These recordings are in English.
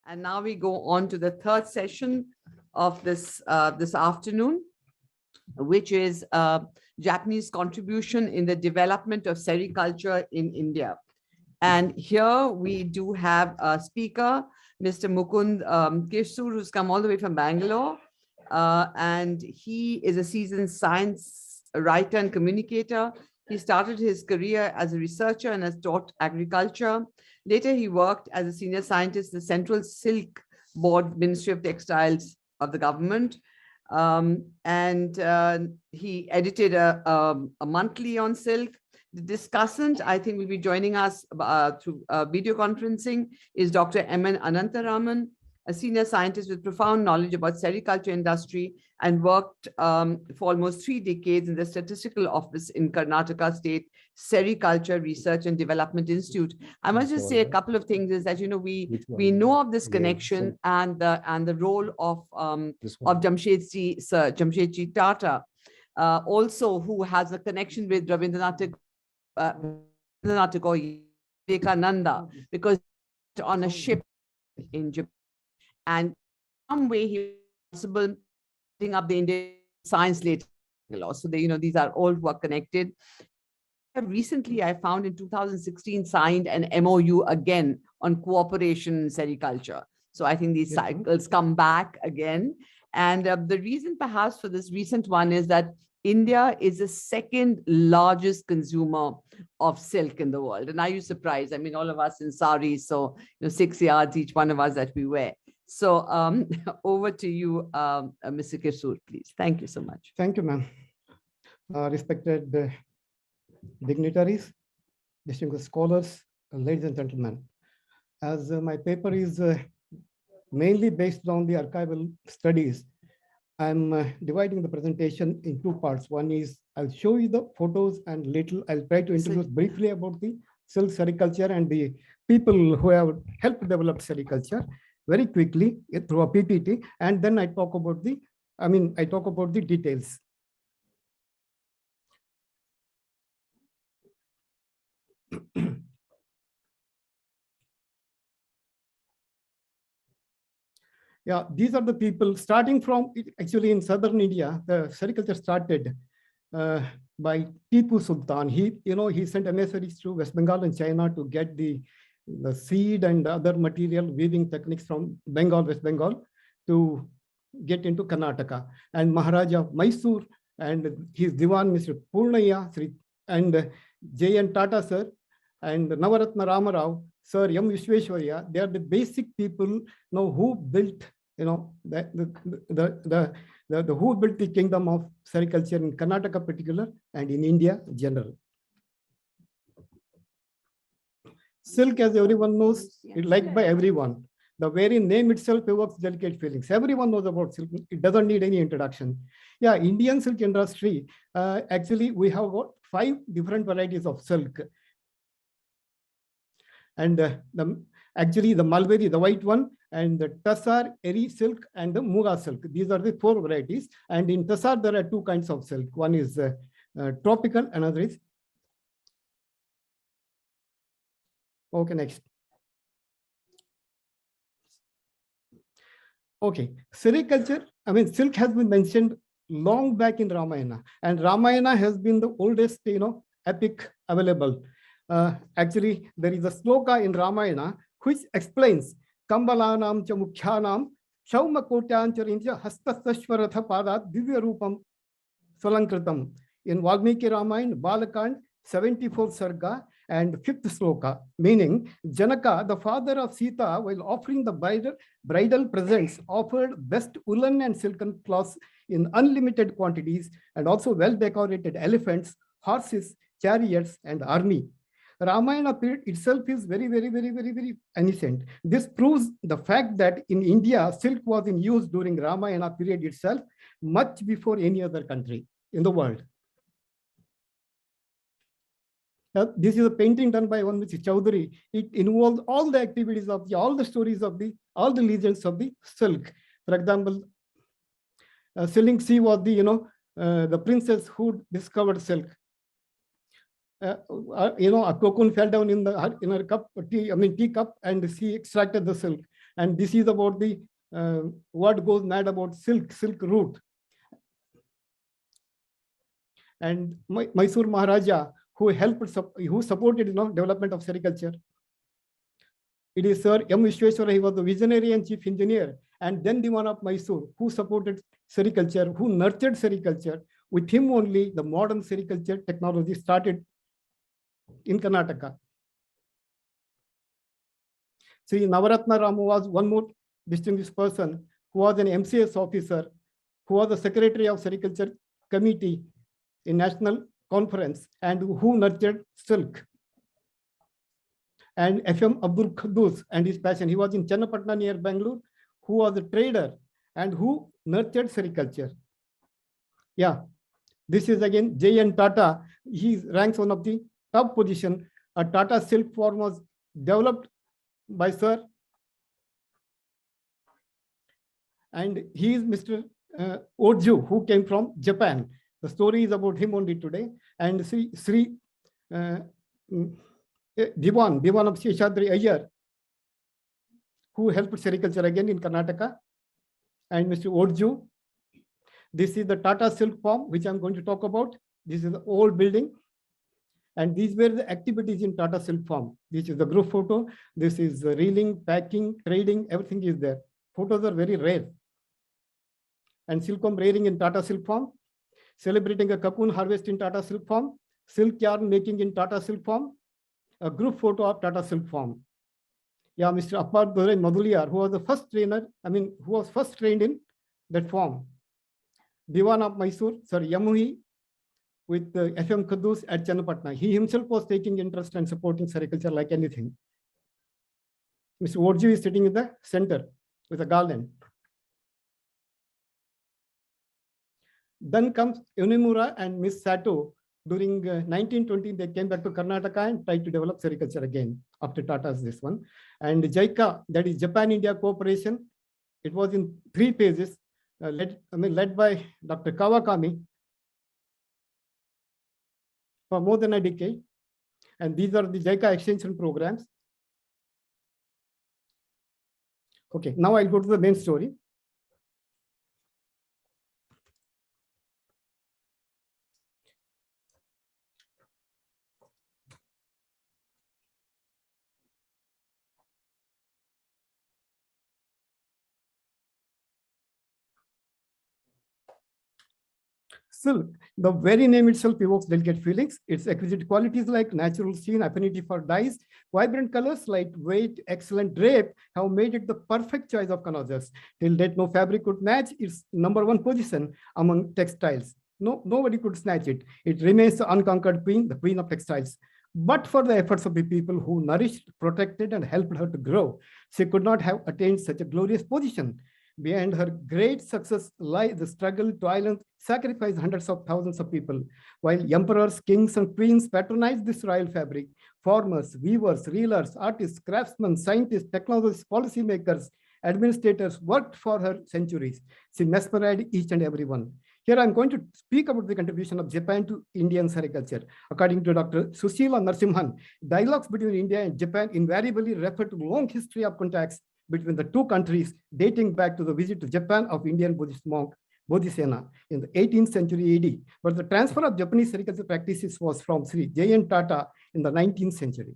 And now we go on to the third session of this afternoon, which is Japanese contribution in the development of sericulture in India. And here we do have a speaker, Mr. Mukund Kirsur, who's come all the way from Bangalore. And he is a seasoned science writer and communicator. He started his career as a researcher and has taught agriculture. Later, he worked as a senior scientist in the Central Silk Board, Ministry of Textiles of the government. He edited a monthly on silk. The discussant, I think, will be joining us through video conferencing, is Dr. Anantha Raman, a senior scientist with profound knowledge about sericulture industry and worked for almost 3 decades in the statistical office in Karnataka State Sericulture Research and Development Institute. I must just say a couple of things is that, you know, we know of this connection and the role of Jamshedji Tata, also who has a connection with Rabindranath Tagore, Vivekananda, because on a ship in Japan. And some way he was responsible setting up the Indian science later. So they, you know, these are all who are connected. Recently, I found in 2016 signed an MOU again on cooperation in sericulture. So I think these cycles come back again. And the reason perhaps for this recent one is that India is the second largest consumer of silk in the world. And are you surprised? I mean, all of us in saris, so 6 yards each one of us that we wear. So over to you, Mr. Kirsur, please. Thank you so much. Thank you, ma'am. Respected dignitaries, distinguished scholars, ladies and gentlemen. As my paper is mainly based on the archival studies, I'm dividing the presentation in 2 parts. One is I'll show you the photos and I'll try to introduce briefly about the silk sericulture and the people who have helped develop sericulture very quickly through a PPT, and then I talk about the details. Yeah, these are the people starting from, actually in southern India, the sericulture started by Tipu Sultan. He sent emissaries to West Bengal and China to get the seed and other material weaving techniques from Bengal, West Bengal, to get into Karnataka. And Maharaja Mysore and his Diwan, Mr. Purnaya, and J.N. Tata, sir, and Navaratna Ramarao, Sir M. Vishweshwarya, they are the basic people who built, who built the kingdom of sericulture in Karnataka particular and in India general. Silk, as everyone knows, is liked by everyone. The very name itself evokes delicate feelings. Everyone knows about silk. It doesn't need any introduction. Yeah, Indian silk industry, actually, we have got 5 different varieties of silk. And actually, the Mulberry, the white one, and the Tassar, Eri silk, and the Muga silk. These are the 4 varieties. And in Tassar, there are 2 kinds of silk. One is tropical, another is. Okay, next. Okay, sericulture, silk has been mentioned long back in Ramayana, and Ramayana has been the oldest, epic available. Actually, there is a sloka in Ramayana which explains Kambalanam cha mukhyanam Shaumakotyancharincha Hastasashvaratha Padat Divya Rupam Swalankritam. In Valmiki Ramayana, Balakand, 74th Sarga and 5th sloka, meaning Janaka, the father of Sita, while offering the bridal presents, offered best woolen and silken cloths in unlimited quantities, and also well-decorated elephants, horses, chariots, and army. Ramayana period itself is very, very, very, very, very ancient. This proves the fact that in India, silk was in use during Ramayana period itself, much before any other country in the world. Now, this is a painting done by one Mr. Chowdhury. It involves all the activities of all the stories of all the legends of the silk. For example, Silingsi was the princess who discovered silk. A cocoon fell down in her cup, tea cup, and she extracted the silk. And this is about the what goes mad about silk route. And Mysore Maharaja, who supported development of sericulture. It is Sir M. Vishweshwara. He was the visionary and chief engineer, and then Diwan of Mysore, who supported sericulture, who nurtured sericulture. With him only, the modern sericulture technology started in Karnataka. Sri Navaratna Ramu was one more distinguished person who was an MCS officer, who was the secretary of sericulture committee in national conference, and who nurtured silk. And F.M. Abdul Khaddus and his passion. He was in Channapatna near Bangalore, who was a trader and who nurtured sericulture. Yeah, this is again J.N. Tata. He ranks one of the top position. A Tata silk form was developed by Sir. And he is Mr. Oju, who came from Japan. The story is about him only today. And Sri Diwan of Sheshadri Iyer, who helped sericulture again in Karnataka, and Mr. Oju. This is the Tata silk form, which I'm going to talk about. This is the old building. And these were the activities in Tata silk form. This is the group photo. This is reeling, packing, trading, everything is there. Photos are very rare. And silkworm rearing in Tata silk form, celebrating a cocoon harvest in Tata silk form, silk yarn making in Tata silk form, a group photo of Tata silk form. Yeah, Mr. Appar Dore Madhuliar, who was the first trainer, who was first trained in that form. Diwan of Mysore, Sir Yamuhi, with F.M. Khaddus at Channapatna. He himself was taking interest and supporting sericulture like anything. Mr. Orju is sitting in the center with a garland. Then comes Unimura and Miss Sato. During 1920, they came back to Karnataka and tried to develop sericulture again after Tata's this one. And JICA, that is Japan-India Cooperation, it was in 3 phases, led by Dr. Kawakami for more than a decade. And these are the JICA extension programs. Okay, now I'll go to the main story. Silk, the very name itself evokes delicate feelings. Its exquisite qualities like natural sheen, affinity for dyes, vibrant colors, lightweight, excellent drape have made it the perfect choice of connoisseurs. Till date, no fabric could match its #1 position among textiles. Nobody could snatch it. It remains the unconquered queen, the queen of textiles. But for the efforts of the people who nourished, protected, and helped her to grow, she could not have attained such a glorious position. Behind her great success lie the struggle, toil, and sacrifice hundreds of thousands of people. While emperors, kings, and queens patronized this royal fabric, farmers, weavers, reelers, artists, craftsmen, scientists, technologists, policymakers, administrators worked for her centuries. She mesmerized each and every one. Here I'm going to speak about the contribution of Japan to Indian sericulture. According to Dr. Sushila Narasimhan, dialogues between India and Japan invariably refer to long history of contacts between the two countries dating back to the visit to Japan of Indian Buddhist monk Bodhisena in the 18th century AD. But the transfer of Japanese sericulture practices was from Sri J.N. Tata in the 19th century.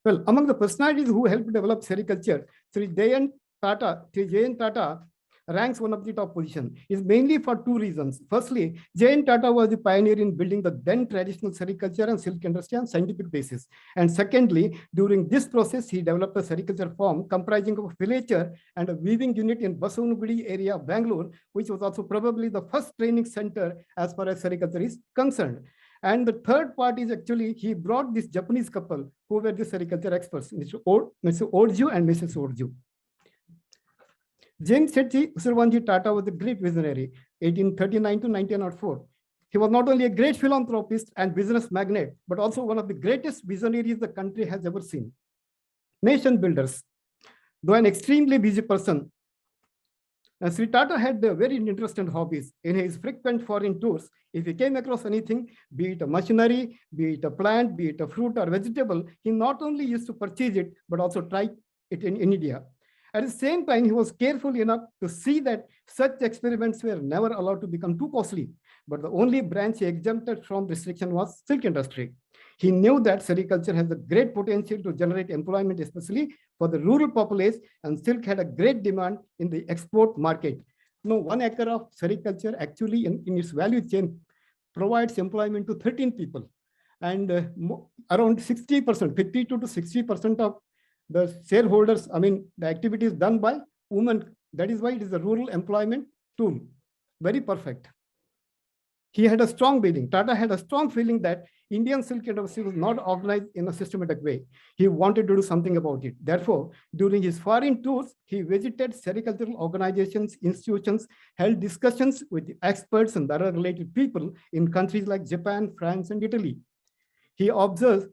Well, among the personalities who helped develop sericulture, Sri J.N. Tata ranks one of the top position is mainly for 2 reasons. Firstly, J.N. Tata was the pioneer in building the then traditional sericulture and silk industry on scientific basis. And secondly, during this process, he developed a sericulture firm comprising of a filature and a weaving unit in Basavanagudi area of Bangalore, which was also probably the first training center as far as sericulture is concerned. And the third part is actually he brought this Japanese couple who were the sericulture experts, Mr. Orju and Mrs. Orju. James Shetty Usurvanji Tata was a great visionary, 1839 to 1904. He was not only a great philanthropist and business magnate, but also one of the greatest visionaries the country has ever seen. Nation builders. Though an extremely busy person, Sri Tata had very interesting hobbies. In his frequent foreign tours, if he came across anything, be it a machinery, be it a plant, be it a fruit or vegetable, he not only used to purchase it, but also try it in India. At the same time, he was careful enough to see that such experiments were never allowed to become too costly. But the only branch he exempted from restriction was silk industry. He knew that sericulture has a great potential to generate employment, especially for the rural populace, and silk had a great demand in the export market. 1 acre of sericulture actually in its value chain provides employment to 13 people. And around 60%, 52 to 60% of the shareholders, the activities done by women. That is why it is a rural employment tool. Very perfect. He had a strong feeling. Tata had a strong feeling that Indian silk industry was not organized in a systematic way. He wanted to do something about it. Therefore, during his foreign tours, he visited sericultural organizations, institutions, held discussions with experts and other related people in countries like Japan, France, and Italy. He observed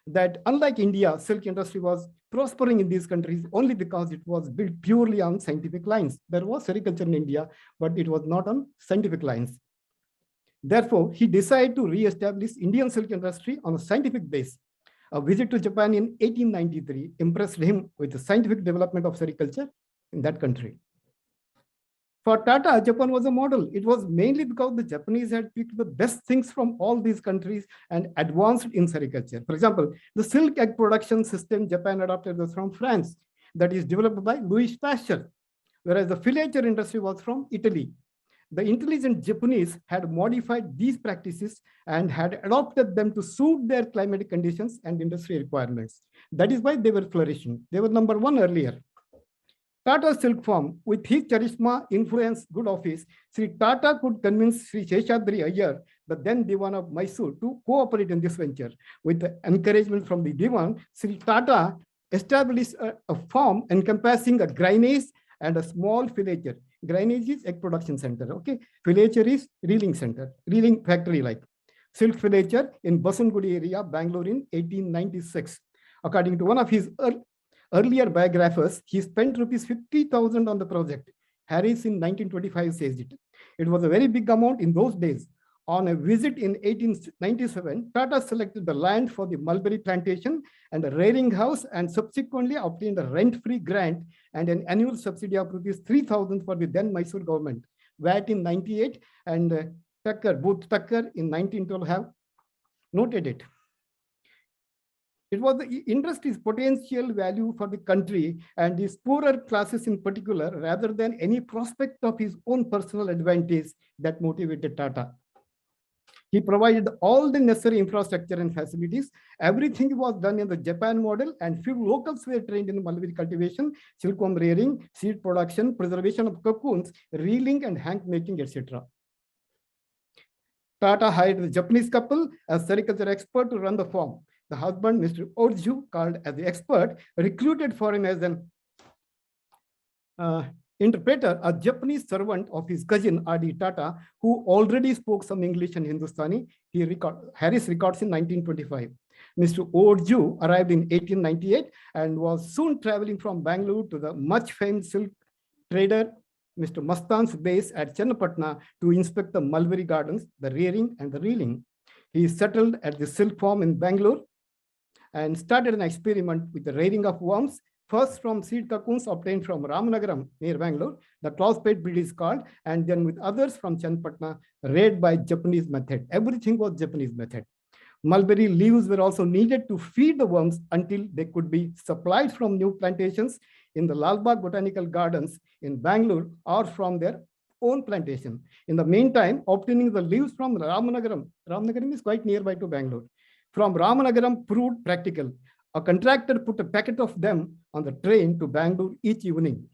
that unlike India, silk industry was prospering in these countries only because it was built purely on scientific lines. There was sericulture in India, but it was not on scientific lines. Therefore, he decided to re-establish Indian silk industry on a scientific base. A visit to Japan in 1893 impressed him with the scientific development of sericulture in that country. For Tata, Japan was a model. It was mainly because the Japanese had picked the best things from all these countries and advanced in sericulture. For example, the silk egg production system Japan adopted was from France, that is developed by Louis Pasteur, whereas the filature industry was from Italy. The intelligent Japanese had modified these practices and had adopted them to suit their climatic conditions and industry requirements. That is why they were flourishing. They were number one earlier. Tata silk farm, with his charisma, influence, good office, Sri Tata could convince Sri Sheshadri Iyer, the then Diwan of Mysore, to cooperate in this venture. With the encouragement from the Diwan, Sri Tata established a farm encompassing a granage and a small filature. Granage is egg production center, okay? Filature is reeling center, reeling factory like. Silk filature in Basangudi area, Bangalore in 1896. According to one of his earlier biographers, he spent rupees 50,000 on the project. Harris in 1925 says it. It was a very big amount in those days. On a visit in 1897, Tata selected the land for the mulberry plantation and a rearing house, and subsequently obtained a rent-free grant and an annual subsidy of rupees 3,000 for the then Mysore government. VAT in 98 and Booth Tucker in 1912 have noted it. It was the industry's potential value for the country and these poorer classes in particular, rather than any prospect of his own personal advantage, that motivated Tata. He provided all the necessary infrastructure and facilities. Everything was done in the Japan model, and few locals were trained in mulberry cultivation, silkworm rearing, seed production, preservation of cocoons, reeling and hank making, etc. Tata hired the Japanese couple as sericulture expert to run the farm. The husband, Mr. Orju, called as the expert, recruited for him as an interpreter, a Japanese servant of his cousin R.D. Tata, who already spoke some English and Hindustani. Harris records in 1925. Mr. Orju arrived in 1898 and was soon traveling from Bangalore to the much famed silk trader, Mr. Mastan's base at Chennapatna, to inspect the mulberry gardens, the rearing and the reeling. He settled at the silk farm in Bangalore and started an experiment with the rearing of worms, first from seed cocoons obtained from Ramanagaram near Bangalore, the cloth-plate breed is called, and then with others from Chennapatna, reared by Japanese method. Everything was Japanese method. Mulberry leaves were also needed to feed the worms until they could be supplied from new plantations in the Lalbagh Botanical Gardens in Bangalore or from their own plantation. In the meantime, obtaining the leaves from Ramanagaram is quite nearby to Bangalore, from Ramanagaram proved practical. A contractor put a packet of them on the train to Bangalore each evening.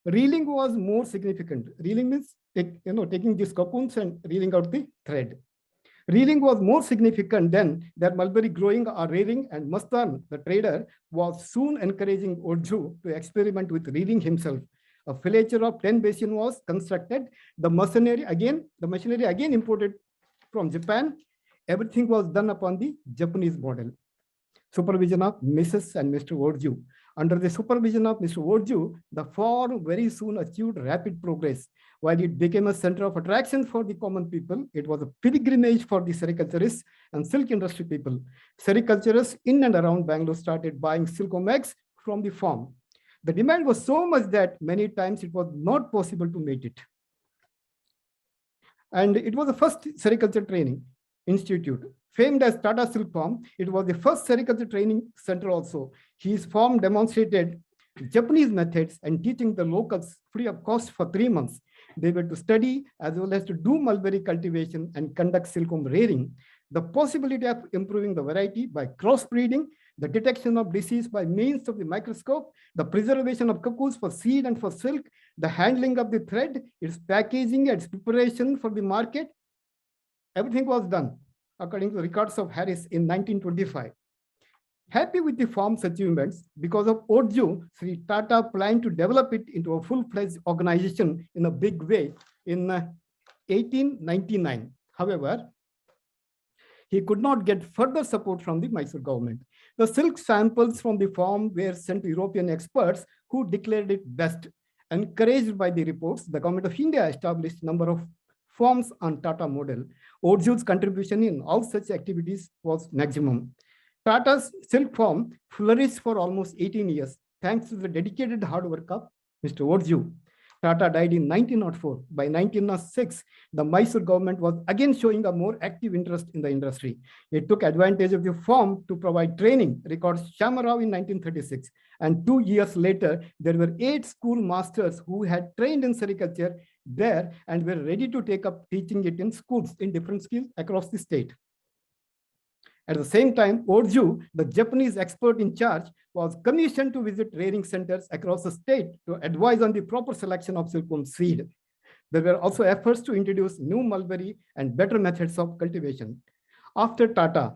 Reeling was more significant. Reeling means taking these cocoons and reeling out the thread. Reeling was more significant than that mulberry growing or rearing, and Mastan, the trader, was soon encouraging Orju to experiment with reeling himself. A filature of 10 basin was constructed. The machinery again imported from Japan. Everything was done upon the Japanese model. Supervision of Mrs. and Mr. Orju. Under the supervision of Mr. Wadhwa, the farm very soon achieved rapid progress. While it became a center of attraction for the common people, it was a pilgrimage for the sericulturists and silk industry people. Sericulturists in and around Bangalore started buying silk eggs from the farm. The demand was so much that many times it was not possible to meet it. And it was the first sericulture training institute. Famed as Tata Silk Farm, it was the first sericulture training center also. His farm demonstrated Japanese methods and teaching the locals free of cost for 3 months. They were to study as well as to do mulberry cultivation and conduct silkworm rearing. The possibility of improving the variety by crossbreeding, the detection of disease by means of the microscope, the preservation of cocoons for seed and for silk, the handling of the thread, its packaging, its preparation for the market, everything was done according to the records of Harris in 1925. Happy with the farm's achievements, because of Wadhwa, Sri Tata planned to develop it into a full-fledged organization in a big way in 1899. However, he could not get further support from the Mysore government. The silk samples from the farm were sent to European experts who declared it best. Encouraged by the reports, the government of India established a number of farms on Tata model. Wadhwa's contribution in all such activities was maximum. Tata's silk farm flourished for almost 18 years, thanks to the dedicated hard work of Mr. Wadhwa. Tata died in 1904. By 1906, the Mysore government was again showing a more active interest in the industry. It took advantage of the farm to provide training, records Shamarao in 1936. And 2 years later, there were 8 schoolmasters who had trained in sericulture there and were ready to take up teaching it in schools in different schools across the state. At the same time, Wadhwa, the Japanese expert in charge, was commissioned to visit rearing centers across the state to advise on the proper selection of silkworm seed. There were also efforts to introduce new mulberry and better methods of cultivation. After Tata,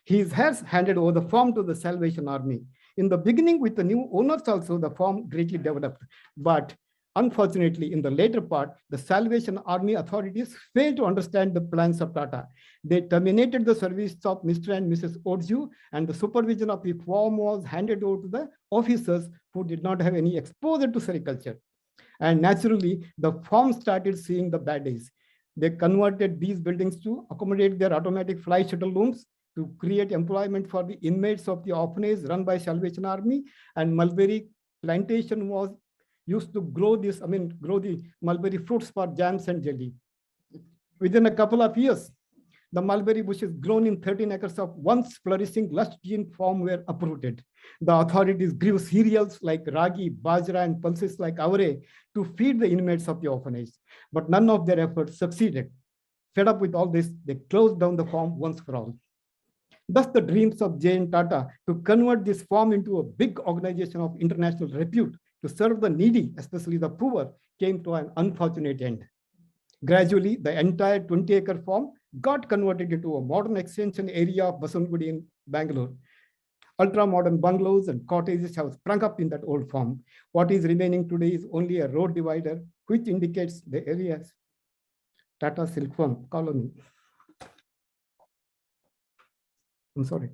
he has handed over the farm to the Salvation Army. In the beginning, with the new owners also, the farm greatly developed. But unfortunately, in the later part, the Salvation Army authorities failed to understand the plans of Tata. They terminated the service of Mr. and Mrs. Wadhwa, and the supervision of the farm was handed over to the officers who did not have any exposure to sericulture. And naturally, the farm started seeing the bad days. They converted these buildings to accommodate their automatic fly shuttle looms, to create employment for the inmates of the orphanage run by Salvation Army, and mulberry plantation was used to grow the mulberry fruits for jams and jelly. Within a couple of years, the mulberry bushes grown in 13 acres of once flourishing lush green farm were uprooted. The authorities grew cereals like ragi, bajra, and pulses like avare to feed the inmates of the orphanage. But none of their efforts succeeded. Fed up with all this, they closed down the farm once for all. Thus, the dreams of J.N. Tata to convert this farm into a big organization of international repute to serve the needy, especially the poor, came to an unfortunate end. Gradually, the entire 20-acre farm got converted into a modern extension area of Basangudi in Bangalore. Ultra-modern bungalows and cottages have sprung up in that old farm. What is remaining today is only a road divider, which indicates the area's Tata Silkworm colony. I'm sorry.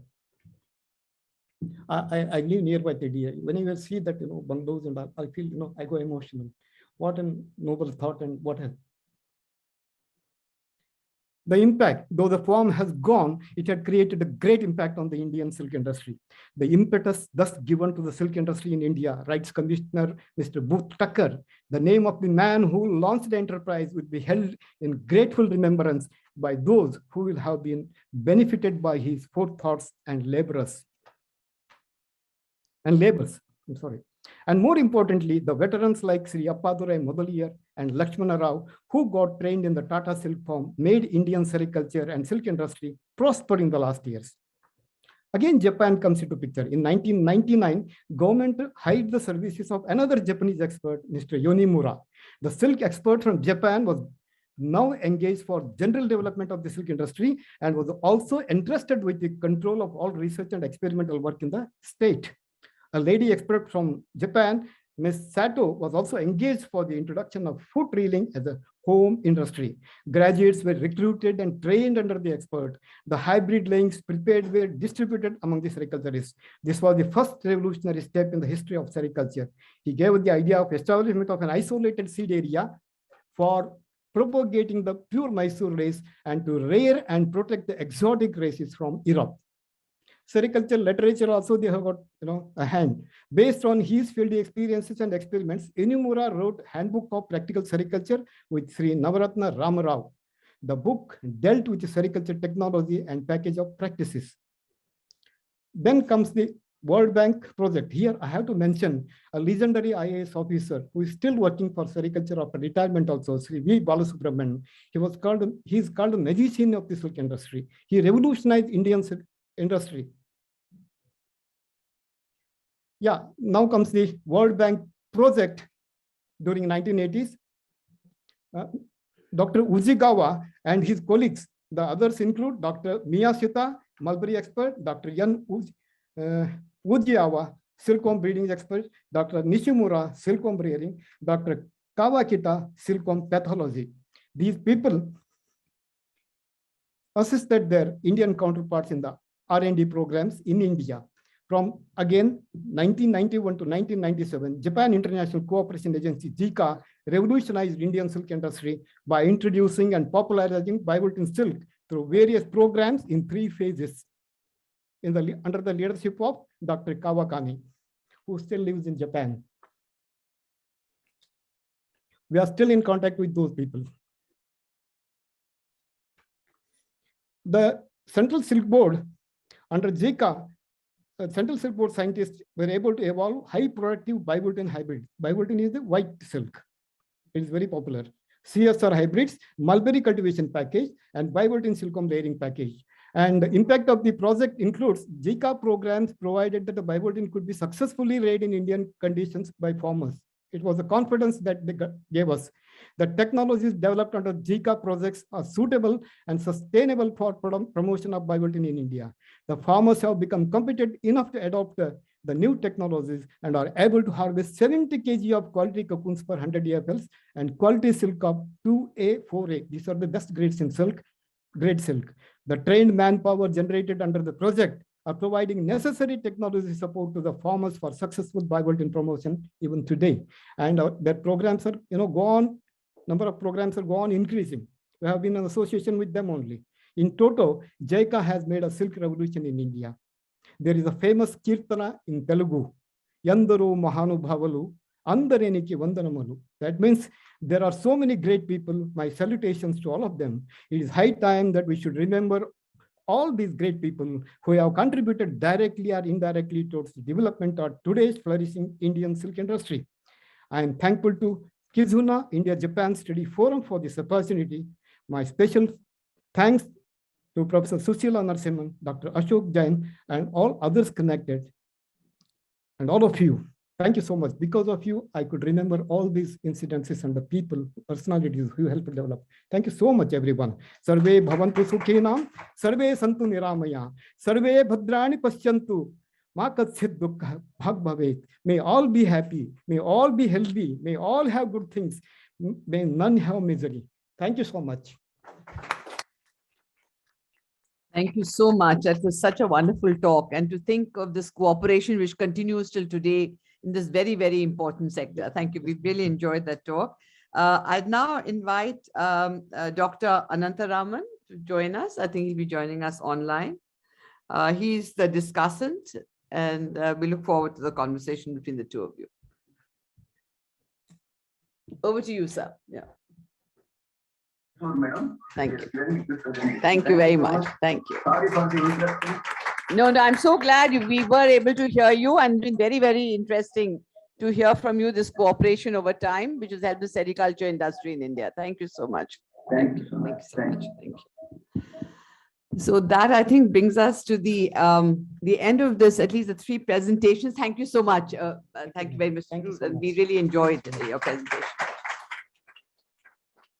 I live nearby the area. When you see that, bungalows and all, I feel, I go emotional. What a noble thought, and what a... The impact, though the farm has gone, it had created a great impact on the Indian silk industry. The impetus thus given to the silk industry in India, writes Commissioner Mr. Booth Tucker, the name of the man who launched the enterprise would be held in grateful remembrance by those who will have been benefited by his forethoughts and labors. And more importantly, the veterans like Sri Appadurai Mudaliar and Lakshmana Rao, who got trained in the Tata Silk Farm, made Indian sericulture and silk industry prosper in the last years. Again, Japan comes into picture. In 1999, government hired the services of another Japanese expert, Mr. Yonimura. The silk expert from Japan was now engaged for general development of the silk industry and was also entrusted with the control of all research and experimental work in the state. A lady expert from Japan Ms. Sato was also engaged for the introduction of foot reeling as a home industry. Graduates were recruited and trained under the expert. The hybrid layings prepared were distributed among the sericulturists. This was the first revolutionary step in the history of sericulture. He gave the idea of establishment of an isolated seed area for propagating the pure Mysore race and to rear and protect the exotic races from Europe. Sericulture literature also they have got a hand. Based on his field experiences and experiments, Inumura wrote Handbook of Practical Sericulture with Sri Navaratna Ramarao. The book dealt with sericulture technology and package of practices. Then comes the World Bank project. Here I have to mention a legendary IAS officer who is still working for sericulture after retirement also, Sri V. Balasubramanian. He is called a magician of the silk industry. He revolutionized Indian silk industry. Yeah, now comes the World Bank project during 1980s. Dr. Ujigawa and his colleagues, the others include Dr. Miyashita, mulberry expert, Dr. Yan Ujigawa, silkworm breeding expert, Dr. Nishimura, silkworm rearing, Dr. Kawakita, silkworm pathology. These people assisted their Indian counterparts in the R&D programs in India. From again 1991 to 1997, Japan International Cooperation Agency (JICA) revolutionized Indian silk industry by introducing and popularizing bivoltin silk through various programs in 3 phases. Under the leadership of Dr. Kawakami, who still lives in Japan. We are still in contact with those people. The Central Silk Board under JICA, Central Silk Board scientists were able to evolve high productive bivoltin hybrids. Bivoltin is the white silk. It is very popular. CSR hybrids, mulberry cultivation package, and bivoltin silkworm layering package. And the impact of the project includes JICA programs provided that the bivoltin could be successfully reared in Indian conditions by farmers. It was the confidence that they gave us. The technologies developed under JICA projects are suitable and sustainable for promotion of bivoltin in India. The farmers have become competent enough to adopt the new technologies and are able to harvest 70 kg of quality cocoons per 100 EFLs and quality silk of 2A, 4A. These are the best grades in silk, grade silk. The trained manpower generated under the project are providing necessary technology support to the farmers for successful bivoltin promotion even today. And their programs are, go on, number of programs are go on increasing. We have been in association with them only. In total, JICA has made a silk revolution in India. There is a famous Kirtana in Telugu, Yandaru Mahanubhavalu, Andareniki Vandanamalu. That means there are so many great people. My salutations to all of them. It is high time that we should remember all these great people who have contributed directly or indirectly towards the development of today's flourishing Indian silk industry. I am thankful to Kizuna India-Japan Study Forum for this opportunity. My special thanks to Professor Susila Narasimhan, Dr. Ashok Jain, and all others connected, and all of you. Thank you so much. Because of you, I could remember all these incidences and the people, personalities who helped develop. Thank you so much, everyone. Sarve bhavantu sukhinam, sarve santu niramaya, sarve bhadrani paschyantu, ma katsit dukkha bhag bhavet. May all be happy, may all be healthy, may all have good things, may none have misery. Thank you so much. Thank you so much. That was such a wonderful talk. And to think of this cooperation which continues till today in this very, very important sector. Thank you. We really enjoyed that talk. I'd now invite Dr. Anantha Raman to join us. I think he'll be joining us online. He's the discussant, and we look forward to the conversation between the two of you. Over to you, sir. Yeah. Thank you. Thank you very much. Thank you. Sorry for the interruption. No, I'm so glad we were able to hear you, and it's been very, very interesting to hear from you this cooperation over time, which has helped the sericulture industry in India. Thank you so much. Thank you so much. Thank you. So that, I think, brings us to the end of this, at least the 3 presentations. Thank you so much. Thank you very much. Thank you so much. We really enjoyed your presentation.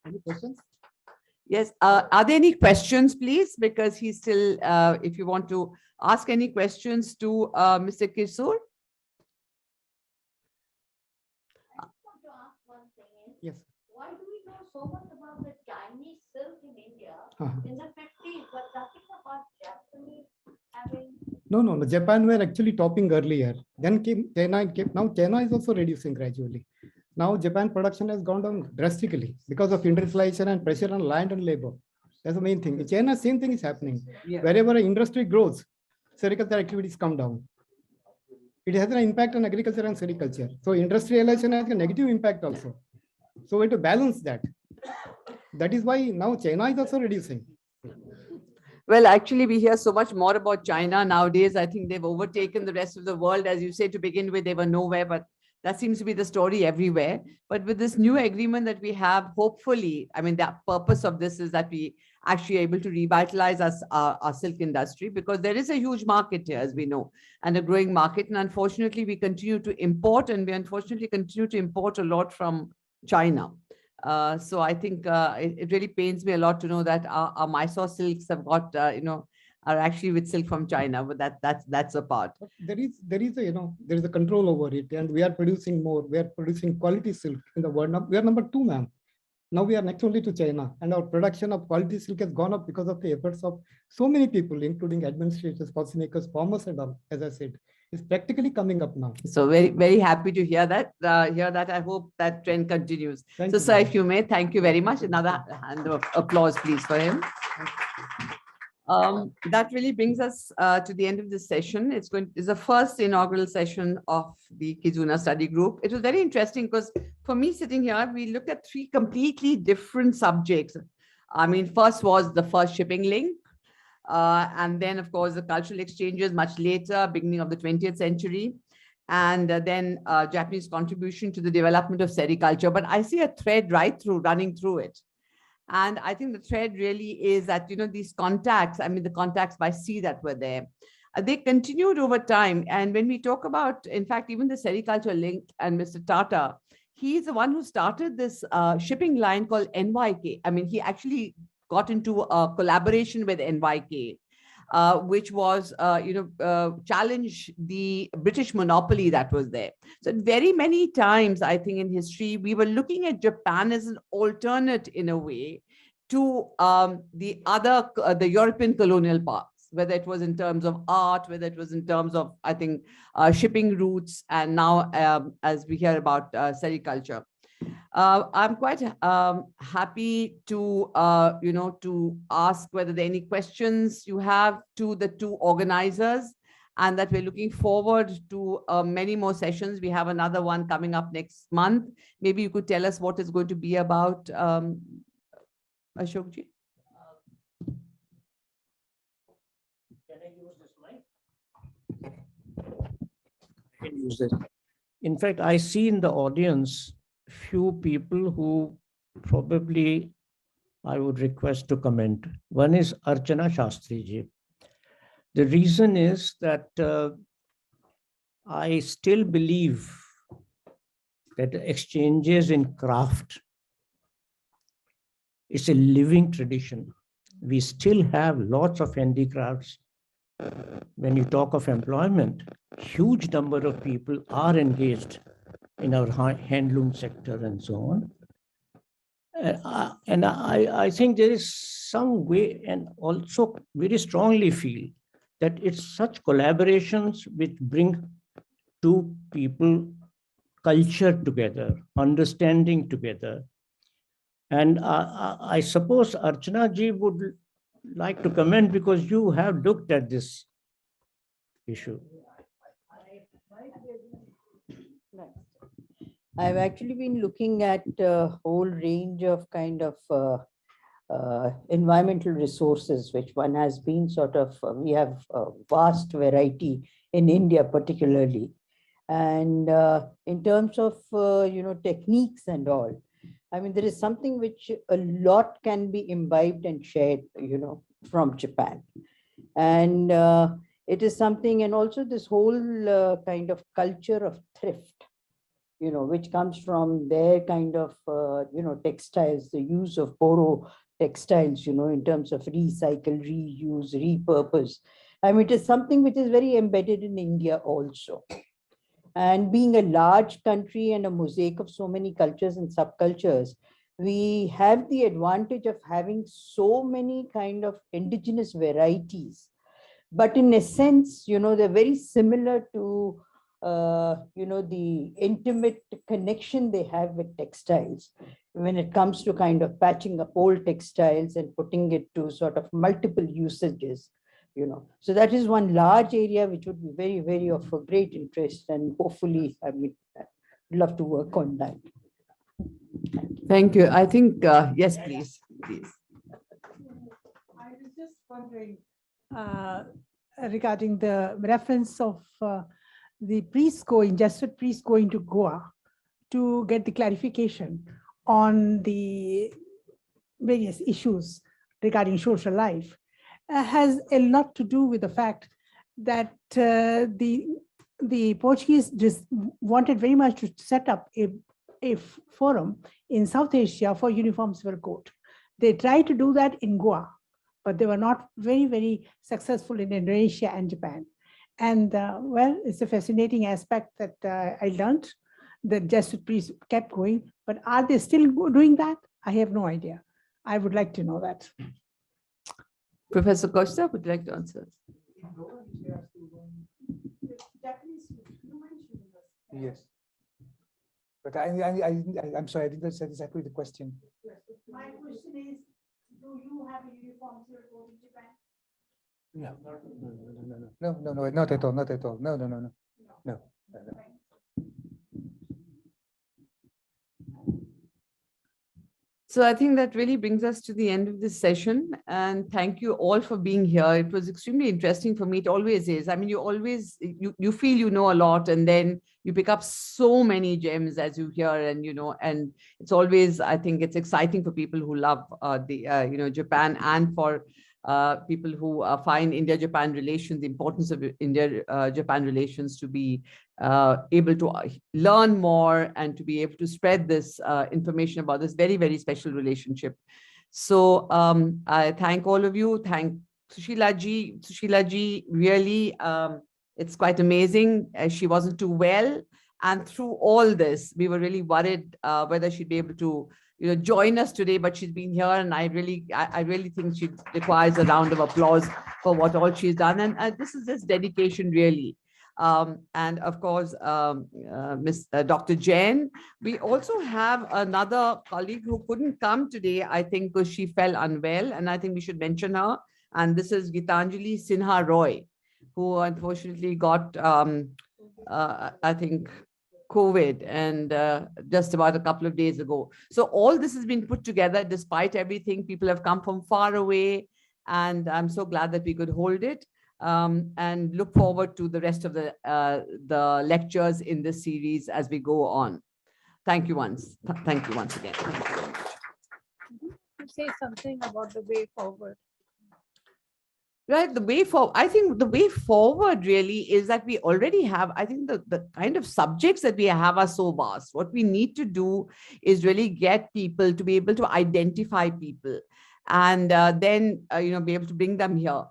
Any questions? Yes. Are there any questions, please? Because he's still, if you want to ask any questions to Mr. Kirsur. thing is, Yes. why do we know so much about the Chinese silk in India Uh-huh. in the 50s, but nothing about Japanese having? No. Japan were actually topping earlier. Then came China. Now China is also reducing gradually. Now Japan production has gone down drastically because of industrialization and pressure on land and labor. That's the main thing. In China, same thing is happening. Yeah. Wherever an industry grows, sericulture activities come down. It has an impact on agriculture and sericulture. So industrialization has a negative impact also. So we have to balance that. That is why now China is also reducing. Well, actually, we hear so much more about China nowadays. I think they've overtaken the rest of the world. As you say, to begin with, they were nowhere, but that seems to be the story everywhere. But with this new agreement that we have, hopefully, I mean, the purpose of this is that we actually are able to revitalize our silk industry, because there is a huge market here, as we know, and a growing market. And unfortunately, we continue to import, and we unfortunately continue to import a lot from China. So I think it really pains me a lot to know that our Mysore silks have got, are actually with silk from China, but that's a part. But there is there is a control over it, and we are producing more. We are producing quality silk in the world. Now we are number 2, ma'am. Now we are next only to China, and our production of quality silk has gone up because of the efforts of so many people, including administrators, policymakers, farmers, and all. As I said, it's practically coming up now. So very, very happy to hear that. I hope that trend continues. Thank So, you, sir, ma'am. if you may, thank you very much. Another hand of applause, please, for him. That really brings us to the end of this session. It's the first inaugural session of the Kizuna study group. It was very interesting because for me sitting here, we looked at 3 completely different subjects. I mean, first was the first shipping link. And then, of course, the cultural exchanges much later, beginning of the 20th century. And then Japanese contribution to the development of sericulture. But I see a thread running through it. And I think the thread really is that, these contacts, I mean, the contacts by sea that were there, they continued over time. And when we talk about, in fact, even the sericulture link and Mr. Tata, he's the one who started this shipping line called NYK. I mean, he actually got into a collaboration with NYK, which was, challenge the British monopoly that was there. So very many times, I think in history, we were looking at Japan as an alternate in a way to the European colonial parts, whether it was in terms of art, whether it was in terms of, I think, shipping routes, and now as we hear about sericulture. I'm quite happy to, to ask whether there are any questions you have to the 2 organizers, and that we're looking forward to many more sessions. We have another one coming up next month. Maybe you could tell us what it's going to be about, Ashokji. Can I use this mic? I can use this. In fact, I see in the audience few people who probably I would request to comment. One is Archana Shastri ji. The reason is that I still believe that exchanges in craft is a living tradition. We still have lots of handicrafts. When you talk of employment, huge number of people are engaged in our handloom sector and so on. And I think there is some way, and also very strongly feel that it's such collaborations which bring 2 people culture together, understanding together. And I suppose Archana ji would like to comment, because you have looked at this issue. I've actually been looking at a whole range of kind of environmental resources, which one has been sort of, we have a vast variety in India particularly. And in terms of, techniques and all, I mean, there is something which a lot can be imbibed and shared, from Japan. And it is something, and also this whole kind of culture of thrift, which comes from their kind of, textiles, the use of borrow textiles, in terms of recycle, reuse, repurpose. I mean, it is something which is very embedded in India also. And being a large country and a mosaic of so many cultures and subcultures, we have the advantage of having so many kind of indigenous varieties. But in a sense, they're very similar to, the intimate connection they have with textiles when it comes to kind of patching up old textiles and putting it to sort of multiple usages. So that is one large area which would be very, very of a great interest, and hopefully, I'd love to work on that. Thank you. I think, yes, please. I was just wondering regarding the reference of the Jesuit priest going to Goa to get the clarification on the various issues regarding social life. Has a lot to do with the fact that the Portuguese just wanted very much to set up a forum in South Asia for uniform civil code. They tried to do that in Goa, but they were not very, very successful in Indonesia and Japan. And well, it's a fascinating aspect that I learned. The Jesuit priests kept going, but are they still doing that? I have no idea. I would like to know that. Professor Costa, would you like to answer? Yes. But I'm sorry, I think that's exactly the question. My question is, do you have a uniform civil code in Japan? No, not at all, not at all. No. So I think that really brings us to the end of this session. And thank you all for being here. It was extremely interesting for me. It always is. I mean, you feel you know a lot, and then you pick up so many gems as you hear, and and it's always, I think it's exciting for people who love Japan, and for people who find India-Japan relations, the importance of India-Japan relations, to be able to learn more and to be able to spread this information about this very, very special relationship. So I thank all of you. Thank Sushila ji. Sushila ji, really, it's quite amazing. She wasn't too well. And through all this, we were really worried whether she'd be able to join us today, but she's been here, and I really think she requires a round of applause for what all she's done. And this is just dedication, really. And of course, Dr. Jain. We also have another colleague who couldn't come today, I think, because she fell unwell, and I think we should mention her. And this is Gitanjali Sinha Roy, who unfortunately got, I think, COVID, and just about a couple of days ago. So all this has been put together despite everything. People have come from far away, and I'm so glad that we could hold it. And look forward to the rest of the lectures in this series as we go on. Thank you once. Thank you once again. Thank you very much. To say something about the way forward. Right, the way forward. I think the way forward really is that we already have, I think the kind of subjects that we have are so vast. What we need to do is really get people to be able to identify people, and then, be able to bring them here.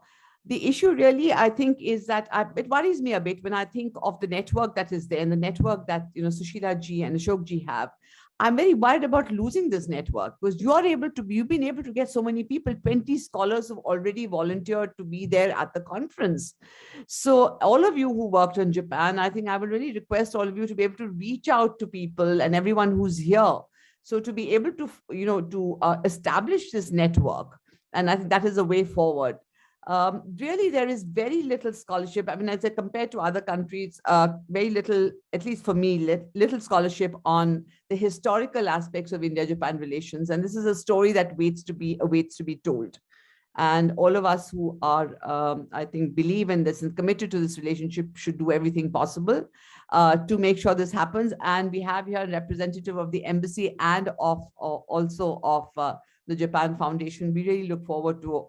The issue really, I think, is that it worries me a bit when I think of the network that is there, and the network that, Sushila ji and Ashok ji have. I'm very worried about losing this network, because you've been able to get so many people. 20 scholars have already volunteered to be there at the conference. So all of you who worked on Japan, I think I would really request all of you to be able to reach out to people and everyone who's here. So to be able to, to establish this network. And I think that is a way forward. Really, there is very little scholarship. I mean, as I compare to other countries, very little, at least for me, little scholarship on the historical aspects of India-Japan relations. And this is a story that awaits to be told. And all of us who are, I think, believe in this and committed to this relationship should do everything possible to make sure this happens. And we have here a representative of the embassy and also of the Japan Foundation. We really look forward to,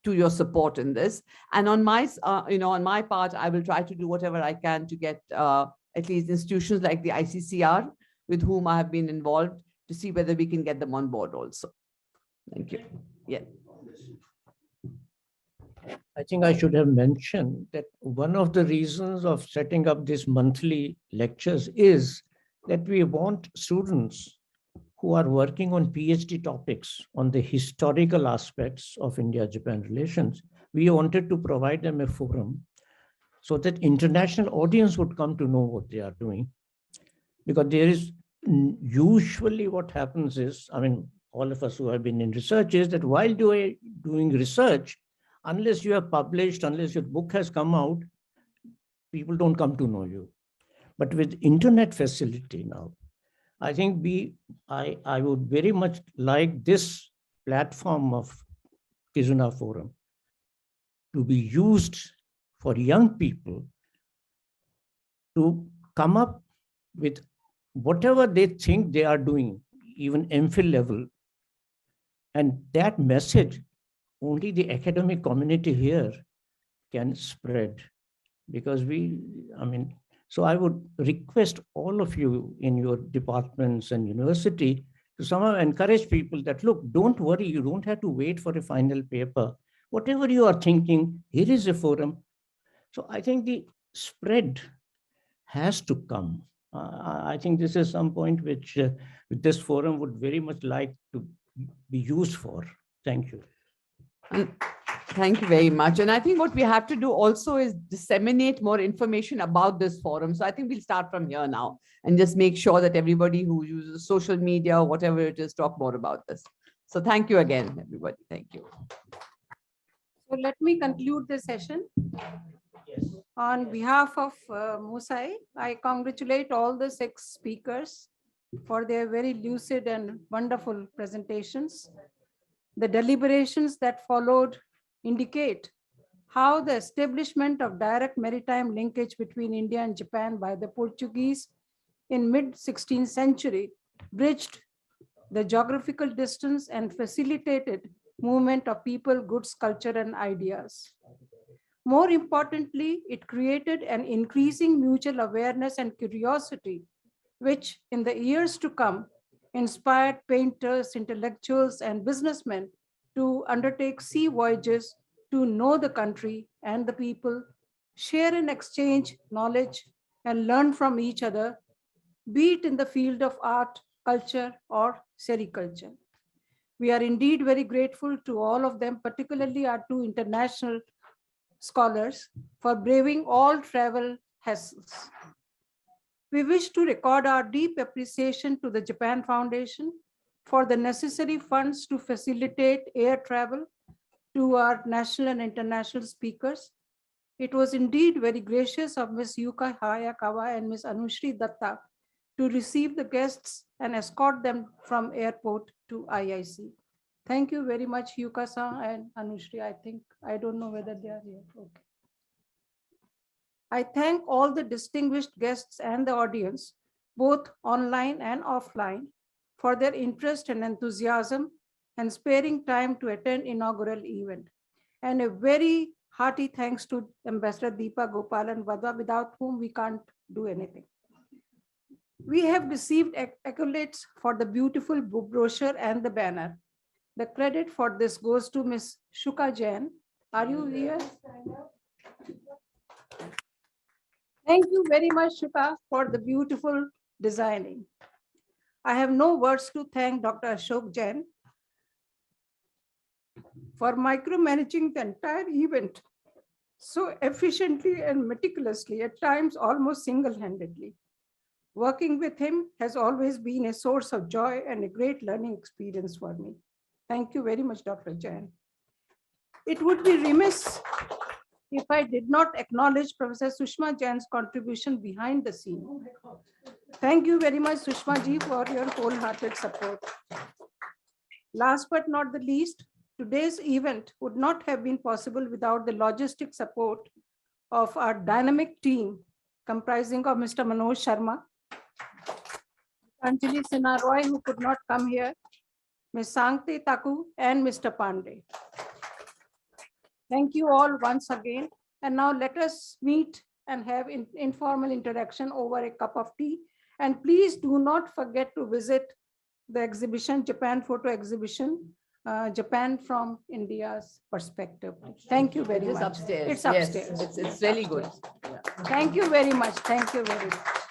to your support in this. And on my, on my part, I will try to do whatever I can to get at least institutions like the ICCR, with whom I have been involved, to see whether we can get them on board also. Thank you. Yeah. I think I should have mentioned that one of the reasons of setting up these monthly lectures is that we want students who are working on PhD topics on the historical aspects of India-Japan relations. We wanted to provide them a forum so that international audience would come to know what they are doing. Because there is usually what happens is, I mean, all of us who have been in research is that while doing research, unless you have published, unless your book has come out, people don't come to know you. But with internet facility now, I think I would very much like this platform of Kizuna Forum to be used for young people to come up with whatever they think they are doing, even MPhil level. And that message, only the academic community here can spread. Because so I would request all of you in your departments and university to somehow encourage people that, look, don't worry, you don't have to wait for a final paper. Whatever you are thinking, here is a forum. So I think the spread has to come. I think this is some point which this forum would very much like to be used for. Thank you. Thank you very much. And I think what we have to do also is disseminate more information about this forum. So I think we'll start from here now and just make sure that everybody who uses social media or whatever it is, talk more about this. So thank you again, everybody. Thank you. So let me conclude the session. Yes. On behalf of Musai, I congratulate all the 6 speakers for their very lucid and wonderful presentations. The deliberations that followed indicate how the establishment of direct maritime linkage between India and Japan by the Portuguese in mid-16th century bridged the geographical distance and facilitated movement of people, goods, culture, and ideas. More importantly, it created an increasing mutual awareness and curiosity, which in the years to come inspired painters, intellectuals, and businessmen to undertake sea voyages to know the country and the people, share and exchange knowledge, and learn from each other, be it in the field of art, culture, or sericulture. We are indeed very grateful to all of them, particularly our 2 international scholars, for braving all travel hassles. We wish to record our deep appreciation to the Japan Foundation for the necessary funds to facilitate air travel to our national and international speakers. It was indeed very gracious of Ms. Yuka Hayakawa and Ms. Anushri Datta to receive the guests and escort them from airport to IIC. Thank you very much, Yuka-san and Anushri. I don't know whether they are here. Okay. I thank all the distinguished guests and the audience, both online and offline, for their interest and enthusiasm and sparing time to attend inaugural event. And a very hearty thanks to Ambassador Deepa, Gopalan, Wadhwa, without whom we can't do anything. We have received accolades for the beautiful brochure and the banner. The credit for this goes to Ms. Shuka Jain. Are you here? Thank you very much, Shuka, for the beautiful designing. I have no words to thank Dr. Ashok Jain for micromanaging the entire event so efficiently and meticulously, at times almost single-handedly. Working with him has always been a source of joy and a great learning experience for me. Thank you very much, Dr. Jain. It would be remiss if I did not acknowledge Professor Sushma Jain's contribution behind the scene. Thank you very much, Sushma ji, for your wholehearted support. Last but not the least, today's event would not have been possible without the logistic support of our dynamic team comprising of Mr. Manoj Sharma, Anjali Sinha Roy, who could not come here, Ms. Sankti Taku, and Mr. Pandey. Thank you all once again. And now let us meet and have informal interaction over a cup of tea. And please do not forget to visit the exhibition, Japan Photo Exhibition, Japan from India's perspective. Thank you very It is much. upstairs. It's Yes, upstairs. it's really good. Upstairs. Thank you very much. Thank you very much.